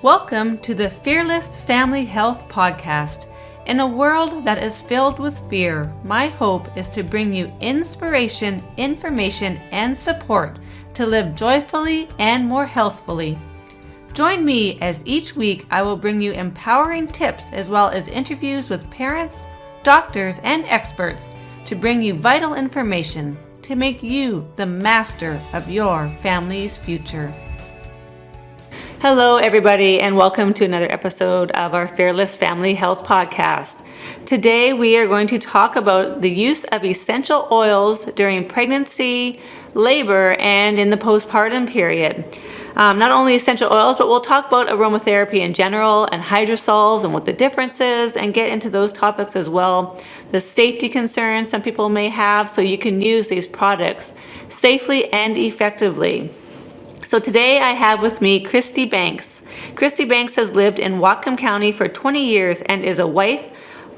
Welcome to the Fearless Family Health Podcast. In a world that is filled with fear, my hope is to bring you inspiration, information, and support to live joyfully and more healthfully. Join me as each week I will bring you empowering tips as well as interviews with parents, doctors, and experts to bring you vital information to make you the master of your family's future. Hello, everybody, and welcome to another episode of our Fearless Family Health Podcast. Today, we are going to talk about the use of essential oils during pregnancy, labor, and in the postpartum period. Not only essential oils, but we'll talk about aromatherapy in general and hydrosols and what the difference is and get into those topics as well. The safety concerns some people may have so you can use these products safely and effectively. So today I have with me Christi Banks. Christi Banks has lived in Whatcom County for 20 years and is a wife,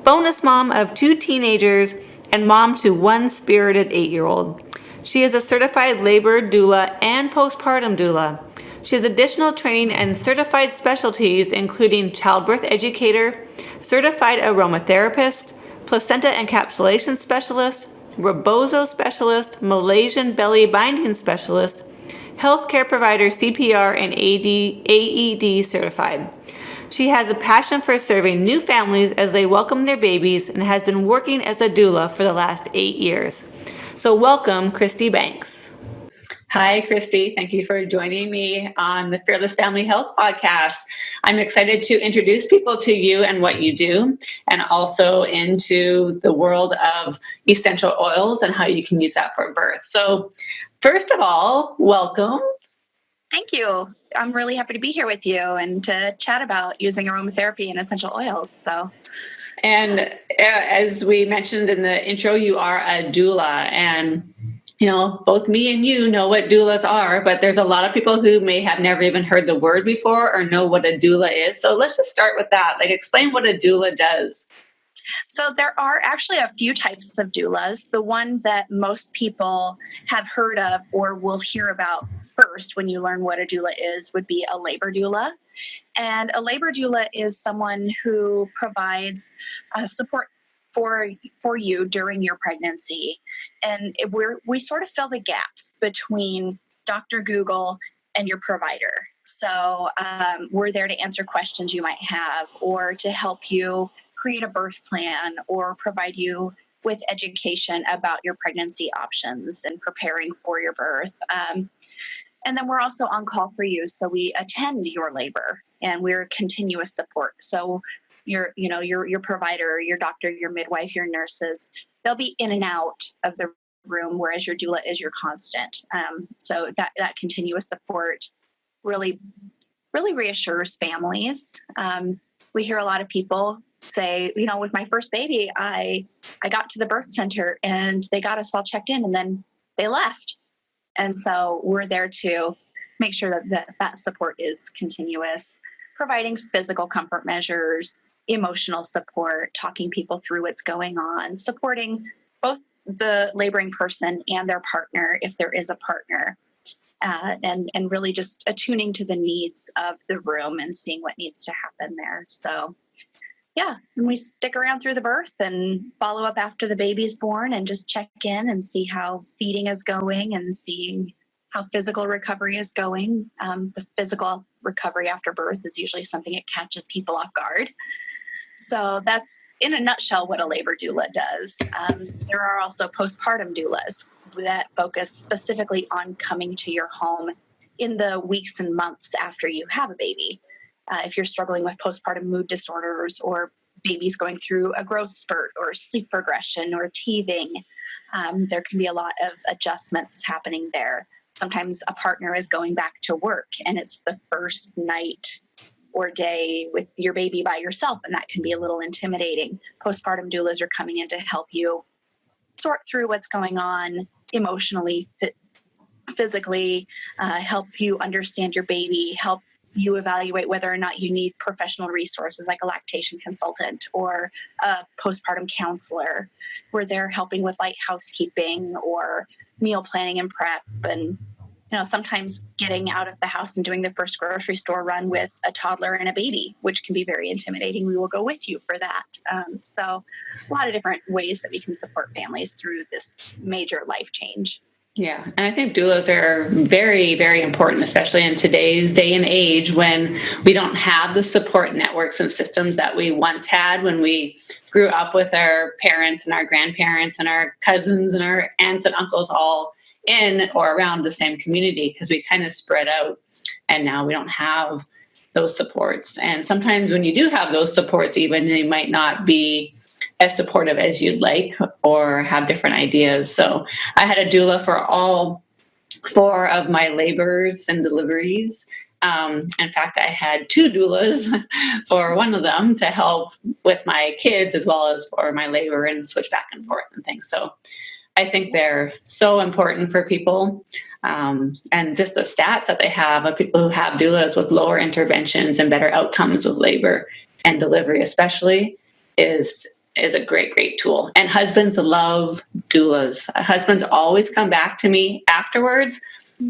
bonus mom of 2 teenagers, and mom to 1 spirited 8-year-old. She is a certified labor doula and postpartum doula. She has additional training in certified specialties including Childbirth Educator, certified Aromatherapist, Placenta Encapsulation Specialist, Rebozo Specialist, Malaysian Belly Binding Specialist, Healthcare Provider CPR and AED certified. She has a passion for serving new families as they welcome their babies and has been working as a doula for the last 8 years. So welcome, Christi Banks. Hi, Christi. Thank you for joining me on the Fearless Family Health Podcast. I'm excited to introduce people to you and what you do, and also into the world of essential oils and how you can use that for birth. So first of all, welcome. Thank you. I'm really happy to be here with you and to chat about using aromatherapy and essential oils. And as we mentioned in the intro, you are a doula, and both me and you know what doulas are, but there's a lot of people who may have never even heard the word before or know what a doula is. So let's just start with that. Explain what a doula does. So there are actually a few types of doulas. The one that most people have heard of or will hear about first when you learn what a doula is would be a labor doula. And a labor doula is someone who provides support for you during your pregnancy. And we sort of fill the gaps between Dr. Google and your provider. So we're there to answer questions you might have or to help you create a birth plan or provide you with education about your pregnancy options and preparing for your birth. And then we're also on call for you. So we attend your labor and we're continuous support. So your provider, your doctor, your midwife, your nurses, they'll be in and out of the room, whereas your doula is your constant. So that continuous support really reassures families. We hear a lot of people say, with my first baby, I got to the birth center and they got us all checked in and then they left. And so we're there to make sure that support is continuous, providing physical comfort measures, emotional support, talking people through what's going on, supporting both the laboring person and their partner, if there is a partner, and really just attuning to the needs of the room and seeing what needs to happen there. So yeah, and we stick around through the birth and follow up after the baby's born and just check in and see how feeding is going and seeing how physical recovery is going. The physical recovery after birth is usually something that catches people off guard. So that's, in a nutshell, what a labor doula does. There are also postpartum doulas that focus specifically on coming to your home in the weeks and months after you have a baby. If you're struggling with postpartum mood disorders or babies going through a growth spurt or sleep progression or teething, there can be a lot of adjustments happening there. Sometimes a partner is going back to work and it's the first night or day with your baby by yourself, and that can be a little intimidating. Postpartum doulas are coming in to help you sort through what's going on emotionally, physically, help you understand your baby, help you evaluate whether or not you need professional resources like a lactation consultant or a postpartum counselor, where they're helping with light housekeeping or meal planning and prep and sometimes getting out of the house and doing the first grocery store run with a toddler and a baby, which can be very intimidating. We will go with you for that. So a lot of different ways that we can support families through this major life change. Yeah. And I think doulas are very, very important, especially in today's day and age when we don't have the support networks and systems that we once had when we grew up with our parents and our grandparents and our cousins and our aunts and uncles all in or around the same community, because we kind of spread out and now we don't have those supports. And sometimes when you do have those supports, even they might not be as supportive as you'd like or have different ideas. So I had a doula for all 4 of my labors and deliveries. In fact, I had 2 doulas for one of them to help with my kids as well as for my labor and switch back and forth and things. So I think they're so important for people. And just the stats that they have of people who have doulas with lower interventions and better outcomes with labor and delivery especially is a great, great tool. And husbands love doulas. Husbands always come back to me afterwards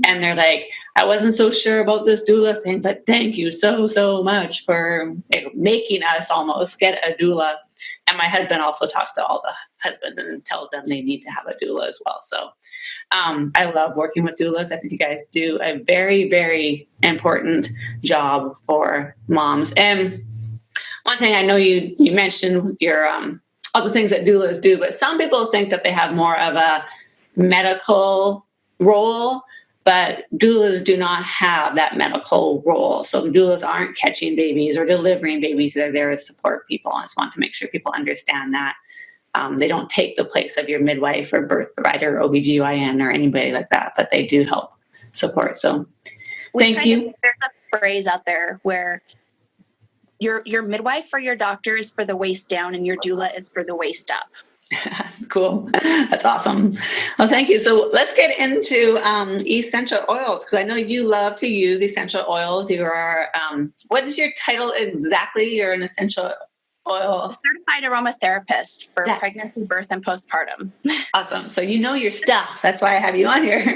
and they're like, I wasn't so sure about this doula thing, but thank you so, so much for making us almost get a doula. And my husband also talks to all the husbands and tells them they need to have a doula as well. So I love working with doulas. I think you guys do a very, very important job for moms. And one thing I know you mentioned your all the things that doulas do, but some people think that they have more of a medical role, but doulas do not have that medical role. So doulas aren't catching babies or delivering babies. They're there to support people. I just want to make sure people understand that. They don't take the place of your midwife or birth provider or OBGYN or anybody like that, but they do help support. So thank you. There's a phrase out there where your midwife or your doctor is for the waist down and your doula is for the waist up. Cool. That's awesome. Well, thank you. So let's get into essential oils, because I know you love to use essential oils. You are, what is your title exactly? You're an essential oil. A certified aromatherapist for pregnancy, birth, and postpartum. Awesome. So you know your stuff. That's why I have you on here.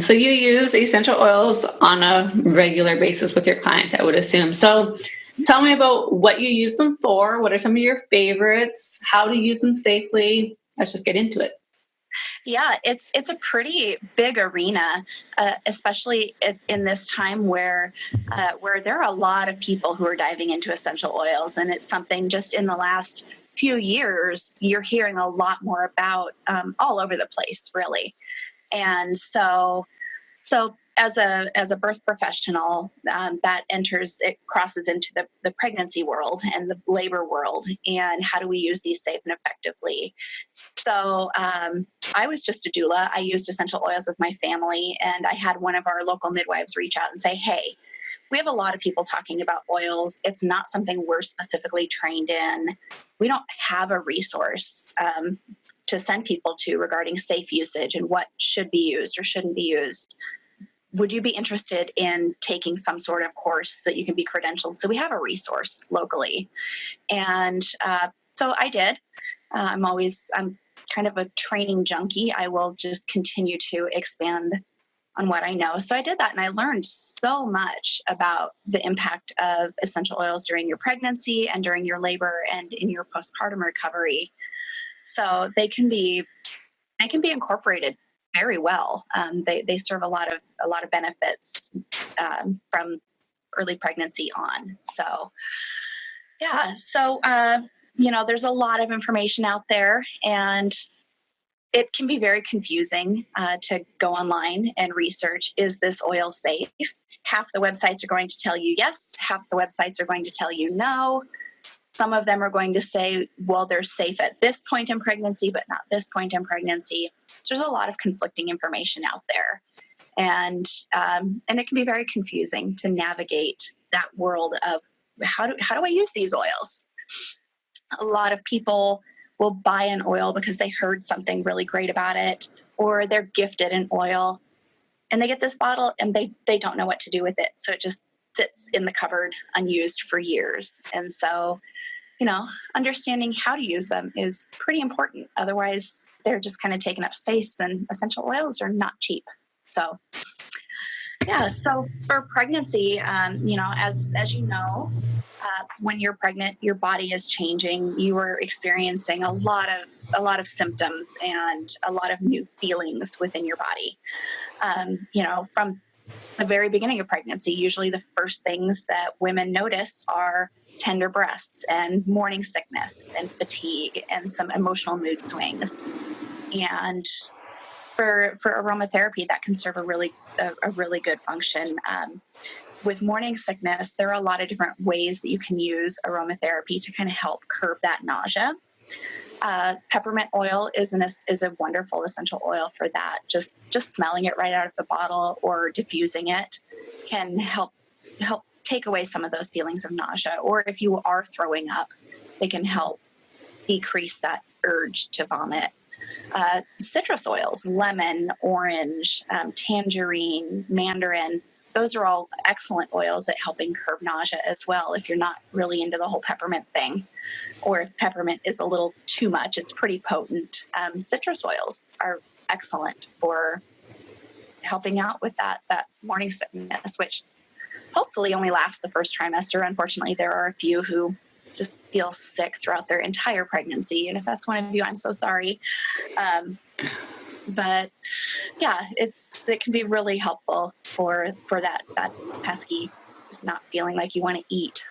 So you use essential oils on a regular basis with your clients, I would assume. So tell me about what you use them for. What are some of your favorites? How to use them safely? Let's just get into it. Yeah, it's a pretty big arena, especially in this time where there are a lot of people who are diving into essential oils, and it's something just in the last few years you're hearing a lot more about all over the place, really. And so as a birth professional, it crosses into the pregnancy world and the labor world, and how do we use these safe and effectively? So I was just a doula. I used essential oils with my family, and I had one of our local midwives reach out and say, hey, we have a lot of people talking about oils. It's not something we're specifically trained in. We don't have a resource to send people to regarding safe usage and what should be used or shouldn't be used. Would you be interested in taking some sort of course so that you can be credentialed? So we have a resource locally. And so I did. I'm kind of a training junkie. I will just continue to expand on what I know. So I did that, and I learned so much about the impact of essential oils during your pregnancy and during your labor and in your postpartum recovery. So they can be incorporated very well. They serve a lot of benefits from early pregnancy on. So, yeah. So, there's a lot of information out there, and it can be very confusing to go online and research, is this oil safe? Half the websites are going to tell you yes. Half the websites are going to tell you no. Some of them are going to say, well, they're safe at this point in pregnancy, but not this point in pregnancy. So there's a lot of conflicting information out there. And it can be very confusing to navigate that world of how do I use these oils? A lot of people will buy an oil because they heard something really great about it, or they're gifted an oil and they get this bottle and they don't know what to do with it. So it just sits in the cupboard unused for years. And so, understanding how to use them is pretty important. Otherwise, they're just kind of taking up space, and essential oils are not cheap. So Yeah, so for pregnancy, as you know, when you're pregnant, your body is changing. You are experiencing a lot of symptoms and a lot of new feelings within your body. From the very beginning of pregnancy, usually the first things that women notice are tender breasts and morning sickness and fatigue and some emotional mood swings. And for aromatherapy, that can serve a really good function. With morning sickness, there are a lot of different ways that you can use aromatherapy to kind of help curb that nausea. Peppermint oil is a wonderful essential oil for that. Just smelling it right out of the bottle or diffusing it can help take away some of those feelings of nausea. Or if you are throwing up, they can help decrease that urge to vomit. Citrus oils, lemon, orange, tangerine, mandarin, those are all excellent oils at helping curb nausea as well if you're not really into the whole peppermint thing. Or if peppermint is a little too much, it's pretty potent. Citrus oils are excellent for helping out with that morning sickness, which hopefully only lasts the first trimester. Unfortunately, there are a few who just feel sick throughout their entire pregnancy. And if that's one of you, I'm so sorry. But yeah, it can be really helpful for that pesky, just not feeling like you want to eat,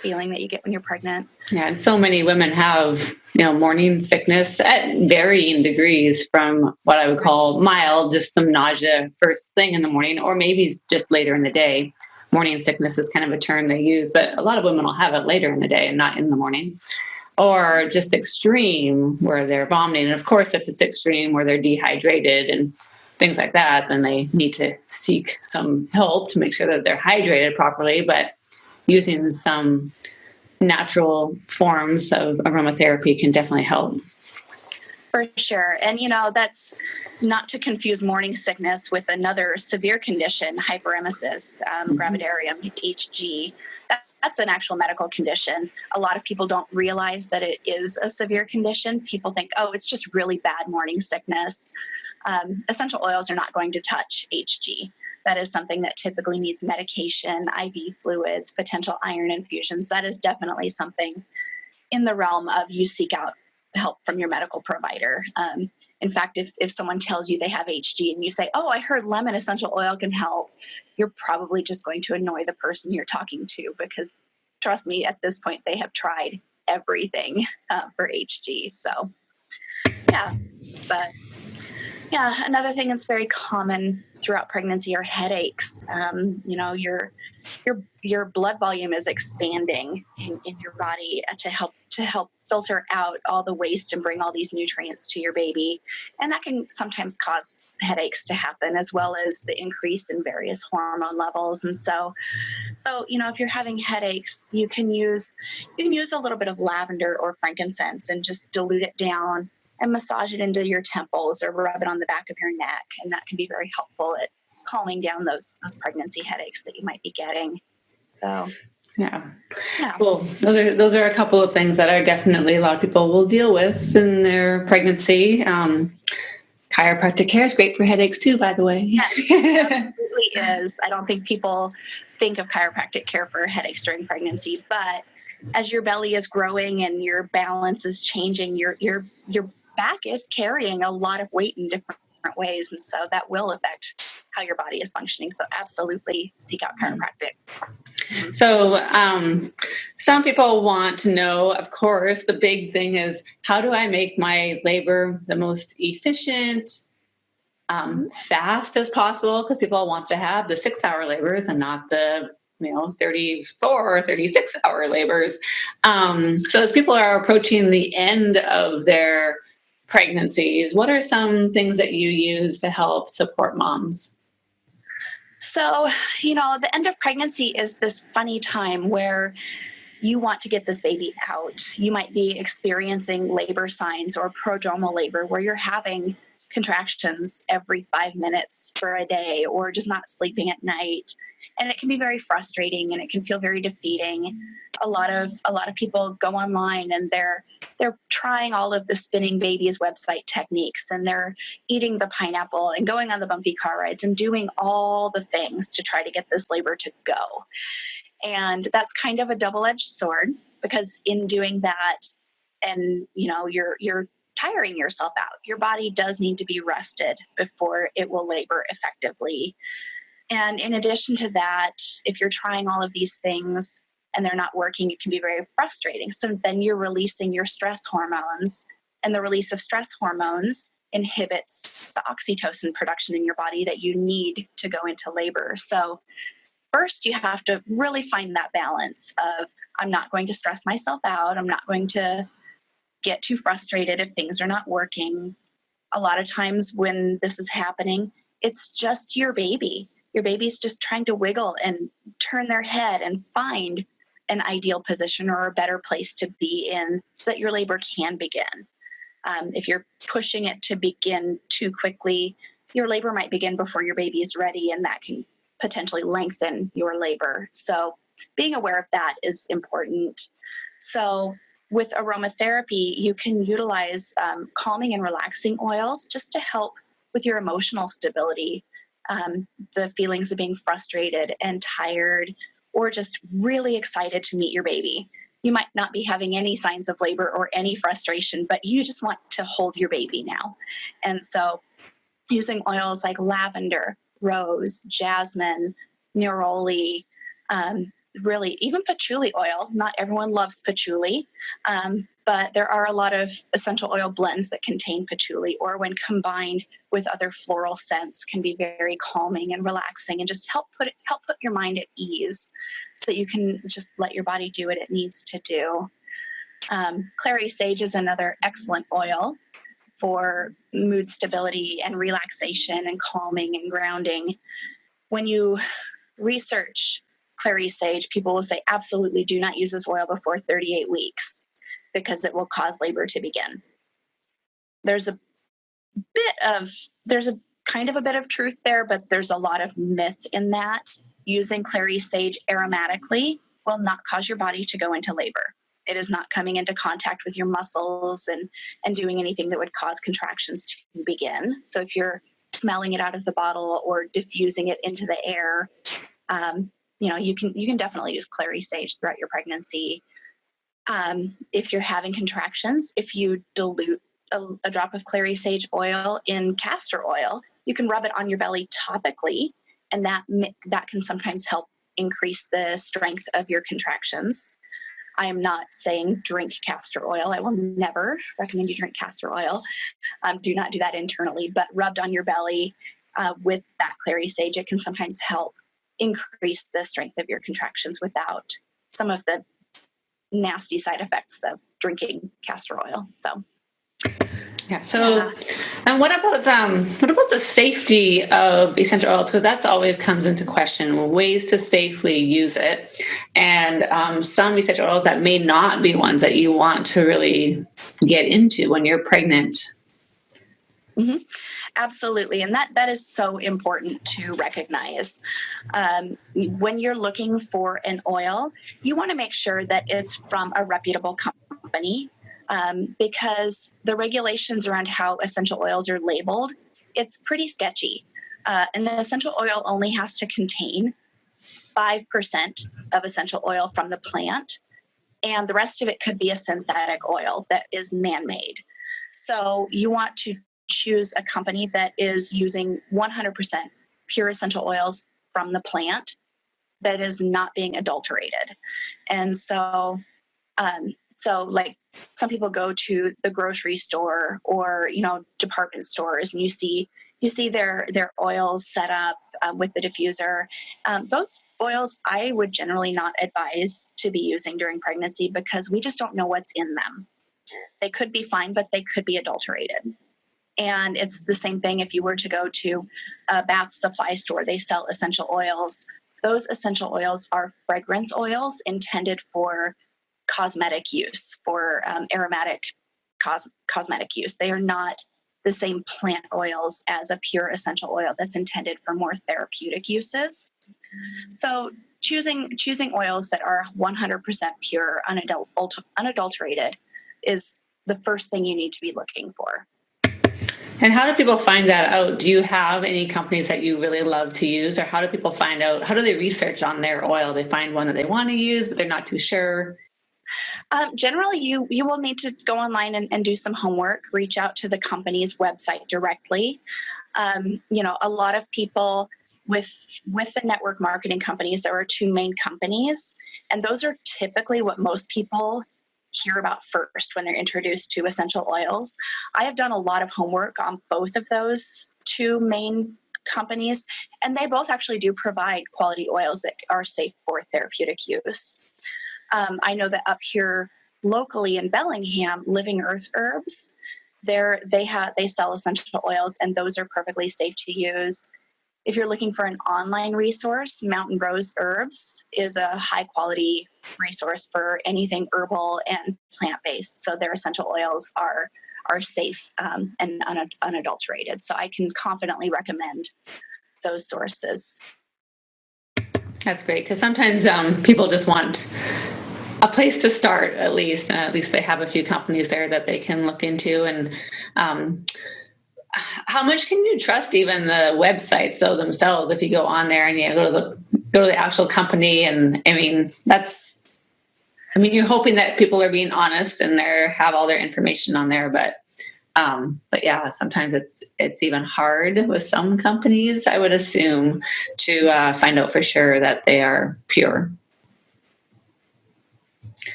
feeling that you get when you're pregnant. Yeah, and so many women have, morning sickness at varying degrees, from what I would call mild, just some nausea first thing in the morning, or maybe just later in the day. Morning sickness is kind of a term they use, but a lot of women will have it later in the day and not in the morning. Or just extreme where they're vomiting. And of course, if it's extreme where they're dehydrated and things like that, then they need to seek some help to make sure that they're hydrated properly. But using some natural forms of aromatherapy can definitely help. For sure. And, that's not to confuse morning sickness with another severe condition, hyperemesis gravidarum, HG. That's an actual medical condition. A lot of people don't realize that it is a severe condition. People think, oh, it's just really bad morning sickness. Essential oils are not going to touch HG. That is something that typically needs medication, IV fluids, potential iron infusions. That is definitely something in the realm of you seek out help from your medical provider. In fact, if someone tells you they have HG and you say, oh, I heard lemon essential oil can help, you're probably just going to annoy the person you're talking to, because trust me, at this point, they have tried everything for HG. So another thing that's very common throughout pregnancy are headaches. Your blood volume is expanding in your body to help filter out all the waste and bring all these nutrients to your baby. And that can sometimes cause headaches to happen, as well as the increase in various hormone levels. And so if you're having headaches, you can use a little bit of lavender or frankincense and just dilute it down and massage it into your temples or rub it on the back of your neck. And that can be very helpful at calming down those pregnancy headaches that you might be getting. So, yeah. Cool. Those are a couple of things that are definitely a lot of people will deal with in their pregnancy. Chiropractic care is great for headaches too, by the way. Yes, it absolutely is. I don't think people think of chiropractic care for headaches during pregnancy, but as your belly is growing and your balance is changing, your back is carrying a lot of weight in different ways, and so that will affect how your body is functioning. So absolutely seek out chiropractic. So some people want to know, of course, the big thing is, how do I make my labor the most efficient, fast as possible? Because people want to have the 6-hour labors and not the 34 or 36-hour labors. So as people are approaching the end of their pregnancies, what are some things that you use to help support moms? So, the end of pregnancy is this funny time where you want to get this baby out. You might be experiencing labor signs or prodromal labor where you're having contractions every 5 minutes for a day, or just not sleeping at night. And it can be very frustrating, and it can feel very defeating. A lot of people go online and they're trying all of the Spinning Babies website techniques, and they're eating the pineapple and going on the bumpy car rides and doing all the things to try to get this labor to go. And that's kind of a double-edged sword, because in doing that, and you're tiring yourself out. Your body does need to be rested before it will labor effectively. And in addition to that, if you're trying all of these things and they're not working, it can be very frustrating. So then you're releasing your stress hormones, and the release of stress hormones inhibits the oxytocin production in your body that you need to go into labor. So first, you have to really find that balance of, I'm not going to stress myself out. I'm not going to get too frustrated if things are not working. A lot of times when this is happening, it's just your baby. Your baby's just trying to wiggle and turn their head and find an ideal position or a better place to be in so that your labor can begin. If you're pushing it to begin too quickly, your labor might begin before your baby is ready, and that can potentially lengthen your labor. So being aware of that is important. So with aromatherapy, you can utilize calming and relaxing oils just to help with your emotional stability. The feelings of being frustrated and tired, or just really excited to meet your baby. You might not be having any signs of labor or any frustration, but you just want to hold your baby now. And so using oils like lavender, rose, jasmine, neroli, really even patchouli oil. Not everyone loves patchouli, but there are a lot of essential oil blends that contain patchouli, or when combined with other floral scents, can be very calming and relaxing, and just help put your mind at ease so that you can just let your body do what it needs to do. Clary sage is another excellent oil for mood stability and relaxation and calming and grounding. When you research clary sage, people will say, absolutely do not use this oil before 38 weeks because it will cause labor to begin. There's a kind of a bit of truth there, but there's a lot of myth in that. Using clary sage aromatically will not cause your body to go into labor. It is not coming into contact with your muscles and doing anything that would cause contractions to begin. So if you're smelling it out of the bottle or diffusing it into the air, you can definitely use clary sage throughout your pregnancy. If you're having contractions, if you dilute a drop of clary sage oil in castor oil, you can rub it on your belly topically, and that can sometimes help increase the strength of your contractions. I am not saying drink castor oil. I will never recommend you drink castor oil. Do not do that internally, but rubbed on your belly with that clary sage, it can sometimes help increase the strength of your contractions without some of the nasty side effects of drinking castor oil. So, yeah. So, and what about the safety of essential oils? Because that's always comes into question, ways to safely use it, and some essential oils that may not be ones that you want to really get into when you're pregnant. Mm-hmm. Absolutely. And that is so important to recognize. When you're looking for an oil, you want to make sure that it's from a reputable company, because the regulations around how essential oils are labeled, it's pretty sketchy. An essential oil only has to contain 5% of essential oil from the plant, and the rest of it could be a synthetic oil that is man-made. So you want to choose a company that is using 100% pure essential oils from the plant that is not being adulterated. And so like some people go to the grocery store or, department stores, and you see their oils set up with the diffuser. Those oils I would generally not advise to be using during pregnancy, because we just don't know what's in them. They could be fine, but they could be adulterated. And it's the same thing if you were to go to a bath supply store. They sell essential oils. Those essential oils are fragrance oils intended for cosmetic use, for aromatic cosmetic use. They are not the same plant oils as a pure essential oil that's intended for more therapeutic uses. So choosing oils that are 100% pure, unadulterated is the first thing you need to be looking for. And how do people find that out? Do you have any companies that you really love to use, or how do people find out? How do they research on their oil? They find one that they want to use, but they're not too sure. Generally, you will need to go online and do some homework, reach out to the company's website directly. A lot of people with the network marketing companies, there are two main companies, and those are typically what most people hear about first when they're introduced to essential oils. I have done a lot of homework on both of those two main companies, and they both actually do provide quality oils that are safe for therapeutic use. I know that up here locally in Bellingham, Living Earth Herbs, they sell essential oils, and those are perfectly safe to use. If you're looking for an online resource, Mountain Rose Herbs is a high quality resource for anything herbal and plant-based. So their essential oils are safe and unadulterated. So I can confidently recommend those sources. That's great, because sometimes people just want a place to start, at least they have a few companies there that they can look into. And how much can you trust even the websites so themselves? If you go on there and you go to the actual company, and you're hoping that people are being honest and have all their information on there, but yeah, sometimes it's even hard with some companies, I would assume, to find out for sure that they are pure.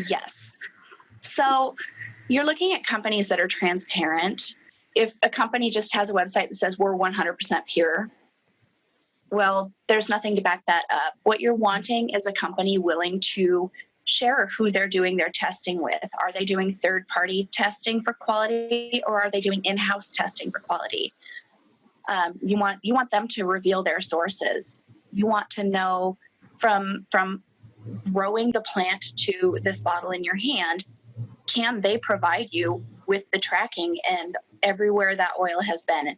Yes. So you're looking at companies that are transparent. If a company just has a website that says we're 100% pure, well, there's nothing to back that up. What you're wanting is a company willing to share who they're doing their testing with. Are they doing third-party testing for quality, or are they doing in-house testing for quality? You want them to reveal their sources. You want to know from growing the plant to this bottle in your hand, can they provide you with the tracking and everywhere that oil has been?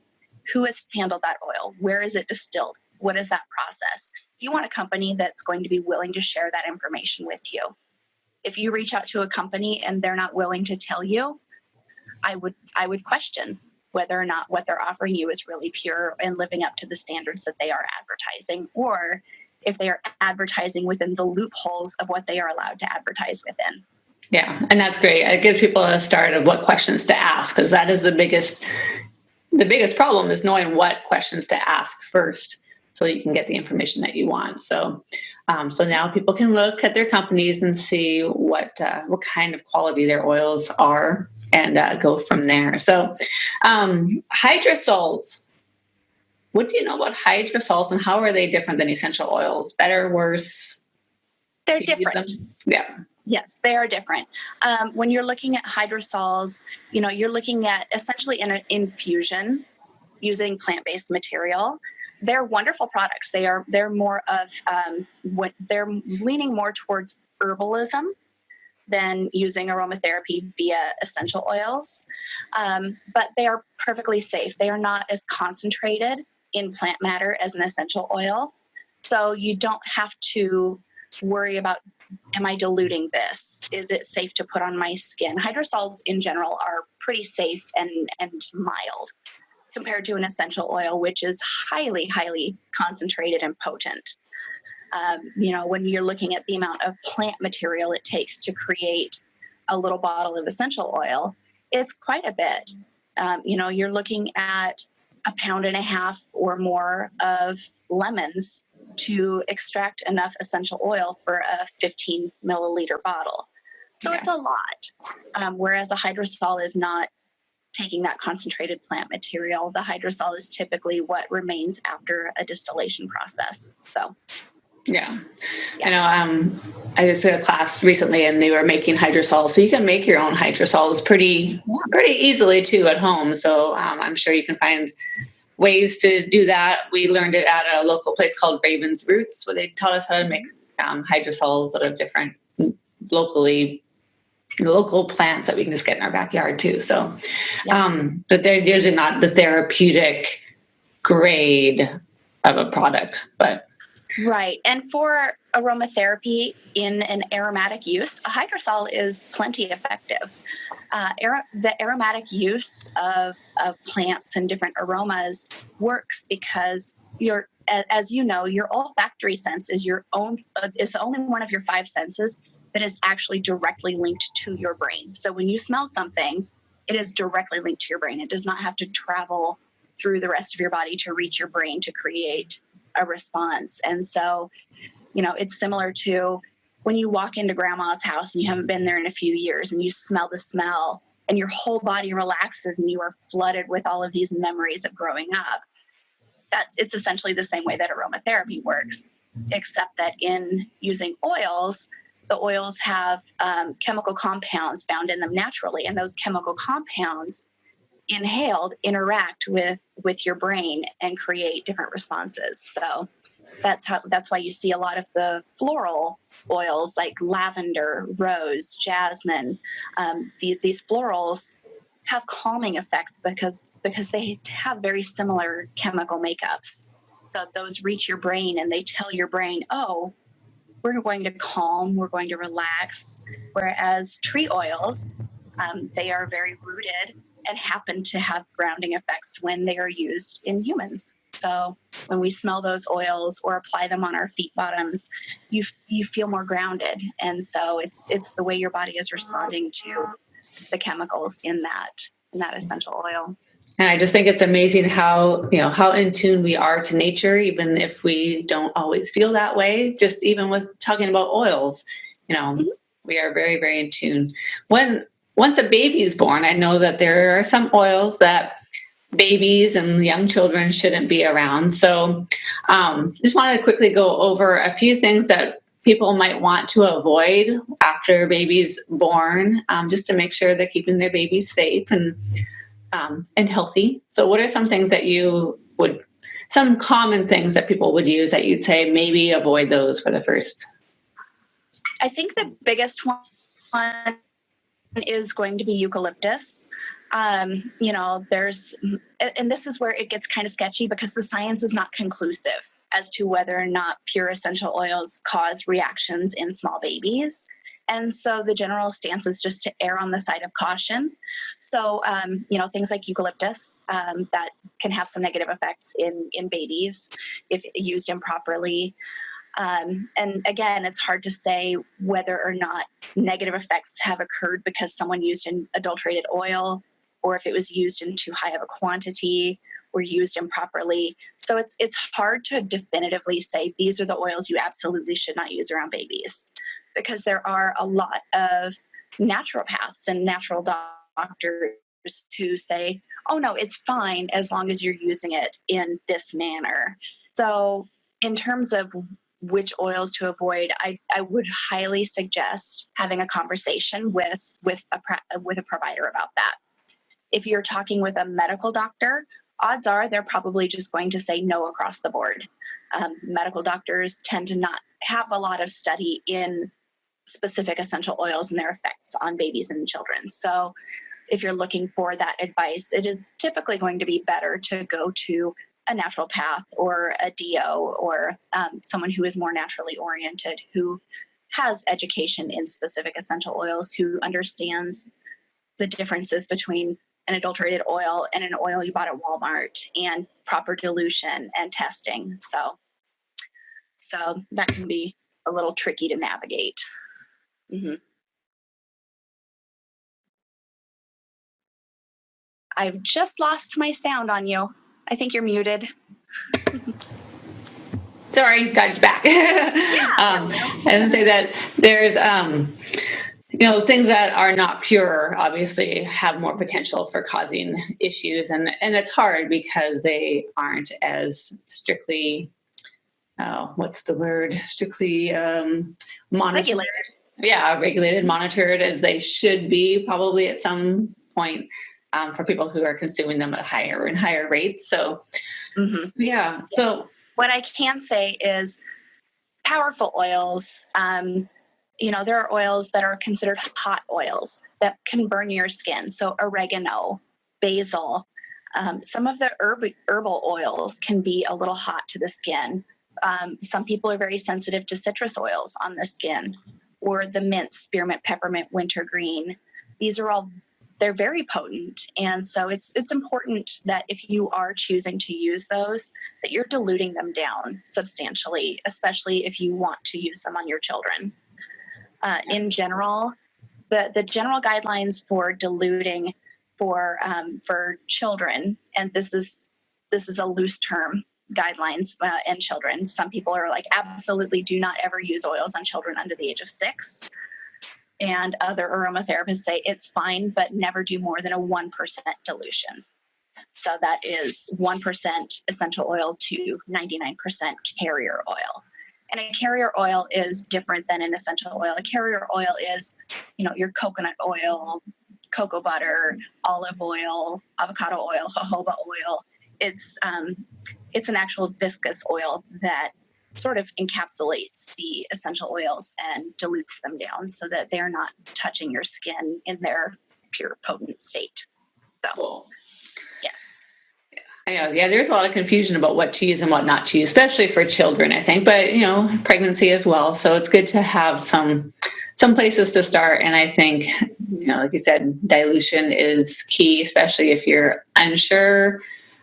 Who has handled that oil? Where is it distilled? What is that process? You want a company that's going to be willing to share that information with you. If you reach out to a company and they're not willing to tell you, I would question whether or not what they're offering you is really pure and living up to the standards that they are advertising, or if they are advertising within the loopholes of what they are allowed to advertise within. Yeah, and that's great. It gives people a start of what questions to ask, because that is the biggest problem, is knowing what questions to ask first, so you can get the information that you want. So now people can look at their companies and see what kind of quality their oils are, and go from there. So Hydrosols. What do you know about hydrosols, and how are they different than essential oils? Better, worse? They're different. Yeah. Yes, they are different. When you're looking at hydrosols, you're looking at essentially an infusion using plant-based material. They're wonderful products. They're more of they're leaning more towards herbalism than using aromatherapy via essential oils. But they are perfectly safe. They are not as concentrated in plant matter as an essential oil. So you don't have to worry about, am I diluting this? Is it safe to put on my skin? Hydrosols in general are pretty safe and mild compared to an essential oil, which is highly, highly concentrated and potent. When you're looking at the amount of plant material it takes to create a little bottle of essential oil, it's quite a bit. You're looking at 1.5 pounds or more of lemons to extract enough essential oil for a 15 milliliter bottle. So It's a lot. Whereas a hydrosol is not taking that concentrated plant material. The hydrosol is typically what remains after a distillation process. So. Yeah. I just took a class recently, and they were making hydrosols. So you can make your own hydrosols pretty easily too at home. So I'm sure you can find ways to do that. We learned it at a local place called Raven's Roots, where they taught us how to make hydrosols out of different locally local plants that we can just get in our backyard too. So, Yeah. but they're usually not the therapeutic grade of a product, but. Right. And for aromatherapy in an aromatic use, a hydrosol is plenty effective. The aromatic use of plants and different aromas works because as you know, your olfactory sense is is only one of your five senses that is actually directly linked to your brain. So when you smell something, it is directly linked to your brain. It does not have to travel through the rest of your body to reach your brain to create a response. And so, it's similar to when you walk into grandma's house and you haven't been there in a few years and you smell the smell and your whole body relaxes and you are flooded with all of these memories of growing up. It's essentially the same way that aromatherapy works, except that in using oils, the oils have chemical compounds found in them naturally, and those chemical compounds inhaled interact with your brain and create different responses. So that's why you see a lot of the floral oils like lavender, rose, jasmine. These florals have calming effects because they have very similar chemical makeups. So those reach your brain and they tell your brain, oh, we're going to calm, we're going to relax. Whereas tree oils, they are very rooted and happen to have grounding effects when they are used in humans. So when we smell those oils or apply them on our feet bottoms, you feel more grounded. And so it's the way your body is responding to the chemicals in that essential oil. And I just think it's amazing how in tune we are to nature, even if we don't always feel that way. Just even with talking about oils, we are very, very in tune. Once a baby is born, I know that there are some oils that babies and young children shouldn't be around. So just wanted to quickly go over a few things that people might want to avoid after baby's born, just to make sure they're keeping their babies safe and healthy. So what are some things that some common things that people would use that you'd say maybe avoid those for the first? I think the biggest one is going to be eucalyptus. There's, and this is where it gets kind of sketchy because the science is not conclusive as to whether or not pure essential oils cause reactions in small babies. And so the general stance is just to err on the side of caution. So, things like eucalyptus that can have some negative effects in babies if used improperly. And again, it's hard to say whether or not negative effects have occurred because someone used an adulterated oil or if it was used in too high of a quantity or used improperly. So it's hard to definitively say these are the oils you absolutely should not use around babies, because there are a lot of naturopaths and natural doctors who say, oh no, it's fine as long as you're using it in this manner. So in terms of which oils to avoid, I would highly suggest having a conversation with a provider about that. If you're talking with a medical doctor, odds are they're probably just going to say no across the board. Medical doctors tend to not have a lot of study in specific essential oils and their effects on babies and children. So if you're looking for that advice, it is typically going to be better to go to a naturopath or a DO or someone who is more naturally oriented, who has education in specific essential oils, who understands the differences between an adulterated oil and an oil you bought at Walmart, and proper dilution and testing. So that can be a little tricky to navigate. Mm-hmm. I've just lost my sound on you. I think you're muted. Sorry, got you back. And say that there's, things that are not pure obviously have more potential for causing issues, and it's hard because they aren't as strictly, strictly monitored. Regulated. Yeah, regulated, monitored as they should be probably at some point for people who are consuming them at higher and higher rates. So, yeah. Yes. So what I can say is powerful oils, there are oils that are considered hot oils that can burn your skin. So oregano, basil, some of the herbal oils can be a little hot to the skin. Some people are very sensitive to citrus oils on the skin, or the mints, spearmint, peppermint, wintergreen. These are all, they're very potent. And so it's important that if you are choosing to use those, that you're diluting them down substantially, especially if you want to use them on your children. In general, the general guidelines for diluting for children, and this is a loose term, guidelines and children. Some people are like, absolutely do not ever use oils on children under the age of 6. And other aromatherapists say it's fine, but never do more than a 1% dilution. So that is 1% essential oil to 99% carrier oil. And a carrier oil is different than an essential oil. A carrier oil is, your coconut oil, cocoa butter, olive oil, avocado oil, jojoba oil. It's an actual viscous oil that sort of encapsulates the essential oils and dilutes them down so that they're not touching your skin in their pure potent state. So, cool. Yes. I know. Yeah, there's a lot of confusion about what to use and what not to use, especially for children, I think, but, pregnancy as well. So it's good to have some places to start. And I think, like you said, dilution is key, especially if you're unsure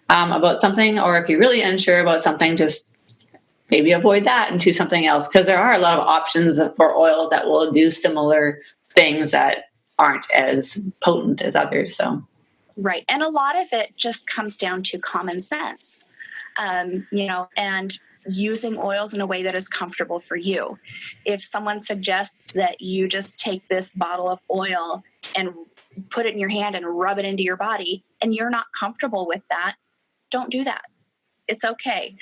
about something, or if you're really unsure about something, just maybe avoid that and do something else, because there are a lot of options for oils that will do similar things that aren't as potent as others. So, right. And a lot of it just comes down to common sense, and using oils in a way that is comfortable for you. If someone suggests that you just take this bottle of oil and put it in your hand and rub it into your body, and you're not comfortable with that, don't do that. It's okay.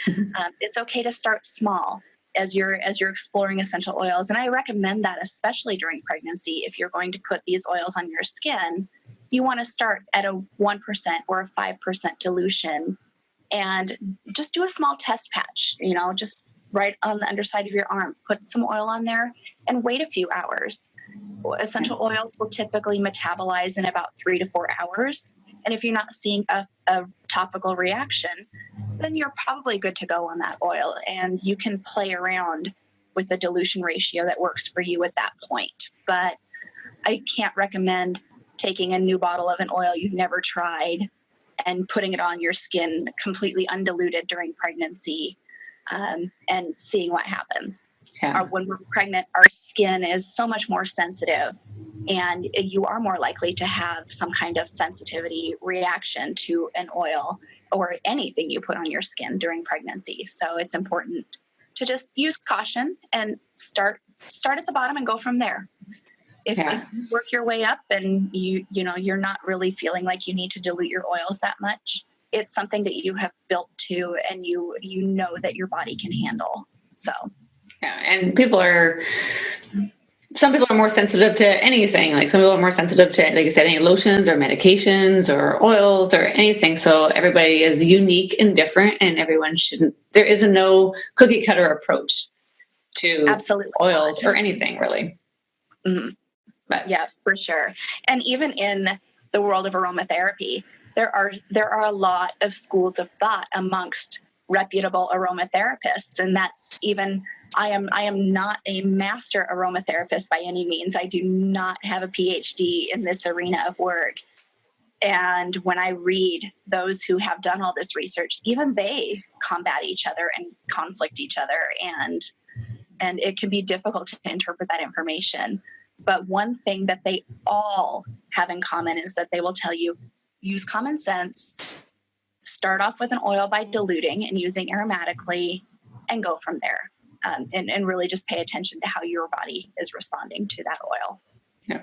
It's okay to start small as you're exploring essential oils. And I recommend that, especially during pregnancy. If you're going to put these oils on your skin, you want to start at a 1% or a 5% dilution and just do a small test patch, just right on the underside of your arm, put some oil on there and wait a few hours. Essential oils will typically metabolize in about 3 to 4 hours. And if you're not seeing a topical reaction, then you're probably good to go on that oil. And you can play around with the dilution ratio that works for you at that point. But I can't recommend taking a new bottle of an oil you've never tried and putting it on your skin completely undiluted during pregnancy and seeing what happens. Yeah. When we're pregnant, our skin is so much more sensitive, and you are more likely to have some kind of sensitivity reaction to an oil or anything you put on your skin during pregnancy. So it's important to just use caution and start at the bottom and go from there. If you work your way up and you're not really feeling like you need to dilute your oils that much, it's something that you have built to and you know that your body can handle. So. Yeah, and some people are more sensitive to anything. Like some people are more sensitive to, like I said, any lotions or medications or oils or anything. So everybody is unique and different, and there is no cookie cutter approach to absolutely oils or anything really. Mm-hmm. But yeah, for sure. And even in the world of aromatherapy, there are a lot of schools of thought amongst reputable aromatherapists, and that's even. I am not a master aromatherapist by any means. I do not have a PhD in this arena of work. And when I read those who have done all this research, even they combat each other and conflict each other, and it can be difficult to interpret that information. But one thing that they all have in common is that they will tell you, use common sense, start off with an oil by diluting and using aromatically, and go from there. And really just pay attention to how your body is responding to that oil. Yeah.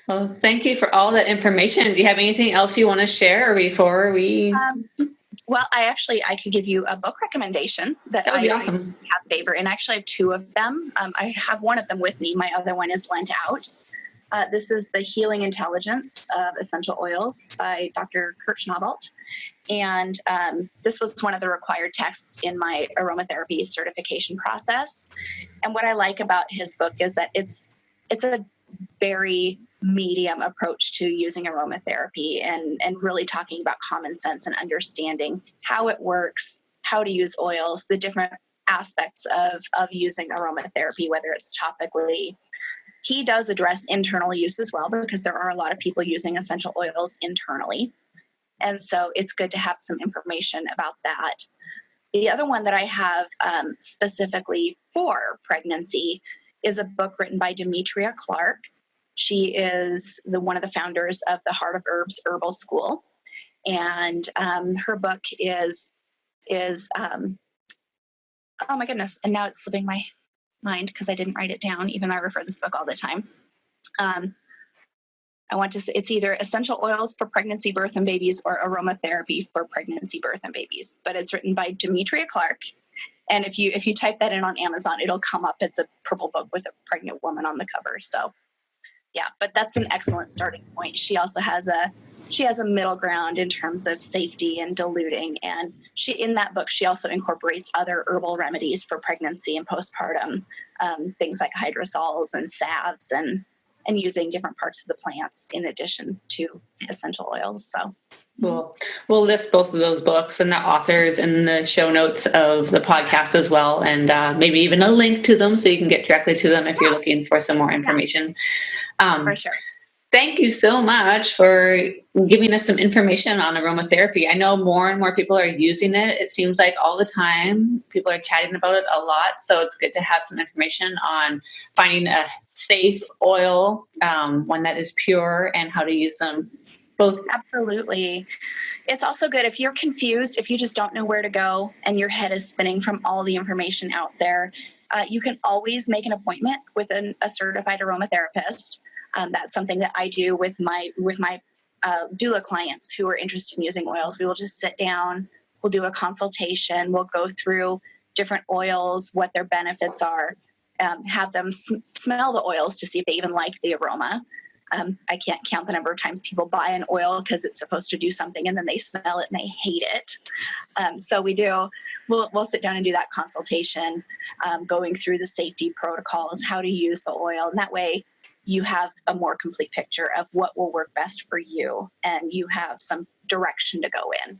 Well, thank you for all that information. Do you have anything else you want to share before we? Well, I could give you a book recommendation that would be I awesome. have favorite, and actually I have 2 of them. I have one of them with me. My other one is lent out. This is The Healing Intelligence of Essential Oils by Dr. Kurt Schnabelt. And this was one of the required texts in my aromatherapy certification process. And what I like about his book is that it's a very medium approach to using aromatherapy and really talking about common sense and understanding how it works, how to use oils, the different aspects of using aromatherapy, whether it's topically. He does address internal use as well, because there are a lot of people using essential oils internally. And so it's good to have some information about that. The other one that I have specifically for pregnancy is a book written by Demetria Clark. She is one of the founders of the Heart of Herbs Herbal School. And her book is oh my goodness, and now it's slipping my mind because I didn't write it down, even though I refer to this book all the time. I want to say it's either Essential Oils for Pregnancy, Birth, and Babies or Aromatherapy for Pregnancy, Birth, and Babies. But it's written by Demetria Clark. And if you type that in on Amazon, it'll come up. It's a purple book with a pregnant woman on the cover. So yeah, but that's an excellent starting point. She also has a middle ground in terms of safety and diluting. And in that book, she also incorporates other herbal remedies for pregnancy and postpartum, things like hydrosols and salves and using different parts of the plants in addition to the essential oils. So we'll list both of those books and the authors in the show notes of the podcast as well. And maybe even a link to them so you can get directly to them if you're looking for some more information. For sure. Thank you so much for giving us some information on aromatherapy. I know more and more people are using it. It seems like all the time people are chatting about it a lot. So it's good to have some information on finding a safe oil, one that is pure, and how to use them both. Absolutely. It's also good if you're confused, if you just don't know where to go and your head is spinning from all the information out there, you can always make an appointment with a certified aromatherapist. That's something that I do with my doula clients who are interested in using oils. We will just sit down, we'll do a consultation, we'll go through different oils, what their benefits are, have them smell the oils to see if they even like the aroma. I can't count the number of times people buy an oil because it's supposed to do something and then they smell it and they hate it. So we'll sit down and do that consultation, going through the safety protocols, how to use the oil. And that way you have a more complete picture of what will work best for you and you have some direction to go in.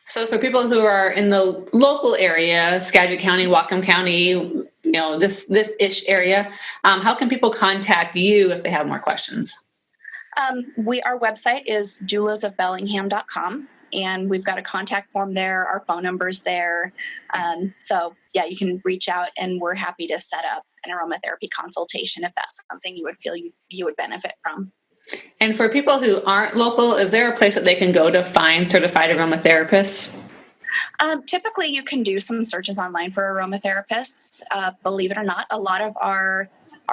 So for people who are in the local area, Skagit County, Whatcom County, this-ish area, how can people contact you if they have more questions? Our website is doulasofbellingham.com, and we've got a contact form there. Our phone number's there. So yeah, you can reach out and we're happy to set up an aromatherapy consultation if that's something you would feel you would benefit from. And for people who aren't local, is there a place that they can go to find certified aromatherapists? Typically, you can do some searches online for aromatherapists. Believe it or not, a lot of our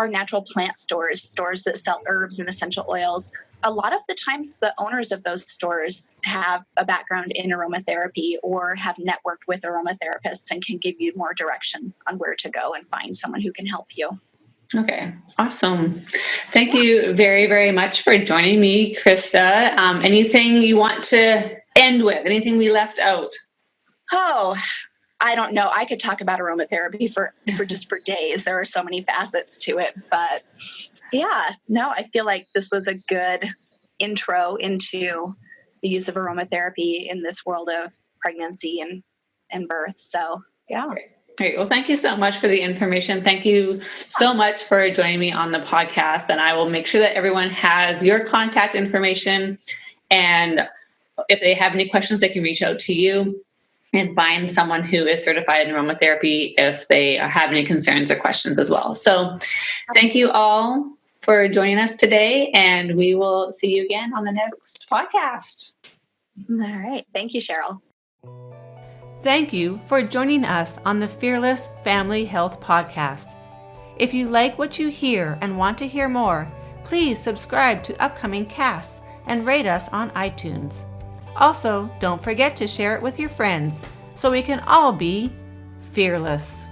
natural plant stores that sell herbs and essential oils, a lot of the times the owners of those stores have a background in aromatherapy or have networked with aromatherapists and can give you more direction on where to go and find someone who can help you. Okay, awesome. Thank you very, very much for joining me, Krista. Anything you want to end with? Anything we left out? Oh, I don't know. I could talk about aromatherapy for days. There are so many facets to it, but yeah, no, I feel like this was a good intro into the use of aromatherapy in this world of pregnancy and birth. So yeah. Great. Well, thank you so much for the information. Thank you so much for joining me on the podcast. And I will make sure that everyone has your contact information. And if they have any questions, they can reach out to you and find someone who is certified in aromatherapy if they have any concerns or questions as well. So thank you all for joining us today, and we will see you again on the next podcast. All right. Thank you, Cheryl. Thank you for joining us on the Fearless Family Health Podcast. If you like what you hear and want to hear more, please subscribe to upcoming casts and rate us on iTunes. Also, don't forget to share it with your friends so we can all be fearless.